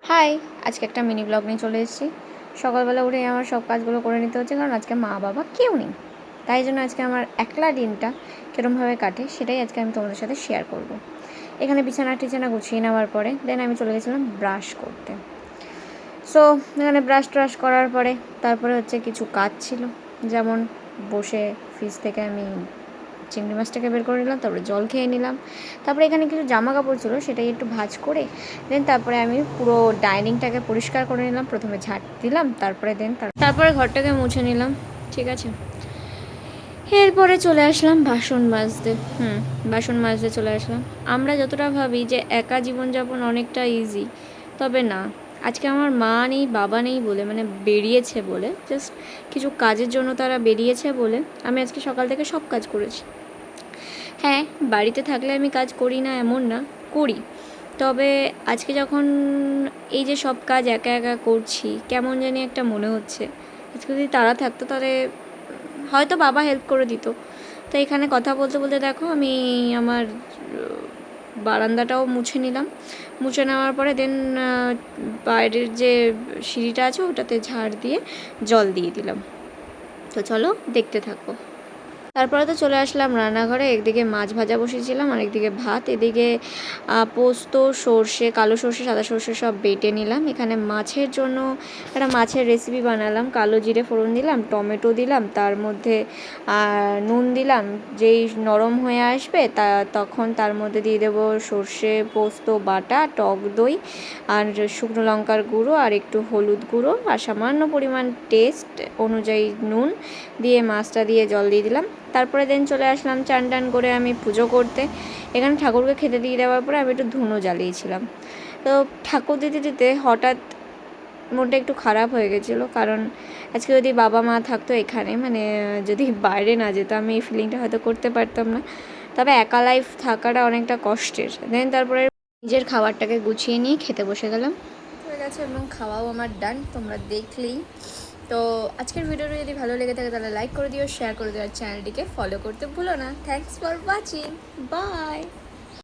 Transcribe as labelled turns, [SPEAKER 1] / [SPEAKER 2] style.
[SPEAKER 1] High, আজকে একটা mini blog নিয়ে চলে এসেছি। সকালবেলা উঠে আমার সব কাজগুলো করে নিতে হচ্ছে, কারণ আজকে মা বাবা কেউ নেই। তাই জন্য আজকে আমার একলা দিনটা কীরমভাবে কাটে সেটাই আজকে আমি তোমাদের সাথে শেয়ার করব। এখানে বিছানা গুছিয়ে নেওয়ার পরে দেন আমি চলে গেছিলাম ব্রাশ করতে। সো এখানে ব্রাশ করার পরে তারপরে হচ্ছে কিছু কাজ ছিল, যেমন বসে ফ্রিজ থেকে আমি চিংড়ি মাছটাকে বের করে নিলাম, তারপরে জল খেয়ে নিলাম। তারপরে এখানে কিছু জামা কাপড় ছিল, সেটাই একটু ভাঁজ করে দেন তারপরে আমি পুরো ডাইনিংটাকে পরিষ্কার করে নিলাম। প্রথমে ঝাঁট দিলাম, তারপরে ঘরটাকে মুছে নিলাম। ঠিক আছে, এরপরে চলে আসলাম বাসন মাজতে চলে আসলাম। আমরা যতটা ভাবি যে একা জীবনযাপন অনেকটা ইজি, তবে না। আজকে আমার মা নেই, বাবা নেই বলে, মানে বেরিয়েছে বলে, জাস্ট কিছু কাজের জন্য তারা বেরিয়েছে বলে আমি আজকে সকাল থেকে সব কাজ করেছি। হ্যাঁ, বাড়িতে থাকলে আমি কাজ করি না এমন না, করি। তবে আজকে যখন এই যে সব কাজ একা একা করছি, কেমন জানি একটা মনে হচ্ছে। আজকে যদি তারা থাকতো তাহলে হয়তো বাবা হেল্প করে দিত। তো এখানে কথা বলতে বলতে দেখো আমি আমার বারান্দাটাও মুছে নিলাম। মুছে নেওয়ার পরে দেন বাইরের যে সিঁড়িটা আছে ওটাতে ঝাড় দিয়ে জল দিয়ে দিলাম। তো চলো দেখতে থাকো। তারপরে তো চলে আসলাম রান্নাঘরে। একদিকে মাছ ভাজা বসিয়েছিলাম আর একদিকে ভাত। এদিকে পোস্ত, সর্ষে, কালো সর্ষে, সাদা সর্ষে সব বেটে নিলাম। এখানে মাছের জন্য একটা মাছের রেসিপি বানালাম। কালো জিরে ফোড়ন দিলাম, টমেটো দিলাম, তার মধ্যে নুন দিলাম। যেই নরম হয়ে আসবে তখন তার মধ্যে দিয়ে দেবো সর্ষে পোস্ত বাটা, টক দই আর শুকনো লঙ্কার গুঁড়ো আর একটু হলুদ গুঁড়ো আর সামান্য পরিমাণ টেস্ট অনুযায়ী নুন দিয়ে মাছটা দিয়ে জল দিয়ে দিলাম। তারপরে দেন চলে আসলাম চান টান করে আমি পুজো করতে। এখানে ঠাকুরকে খেতে দিয়ে দেওয়ার পরে আমি একটু ধুনো জ্বালিয়েছিলাম। তো ঠাকুর দিতে দিতে হঠাৎ মনটা একটু খারাপ হয়ে গেছিলো, কারণ আজকে যদি বাবা মা থাকতো এখানে, মানে যদি বাইরে না যেত, আমি এই ফিলিংটা হয়তো করতে পারতাম না। তবে একা লাইফ থাকাটা অনেকটা কষ্টের। দেন তারপরে নিজের খাবারটাকে গুছিয়ে নিয়ে খেতে বসে গেলাম। হয়ে গেছে এবং খাওয়াও আমার ডান, তোমরা দেখলেই। তো আজকের ভিডিওটা যদি ভালো লেগে থাকে তাহলে লাইক করে দিও, শেয়ার করে দিও আর চ্যানেলটিকে ফলো করতে ভুলো না। Thanks for watching, by.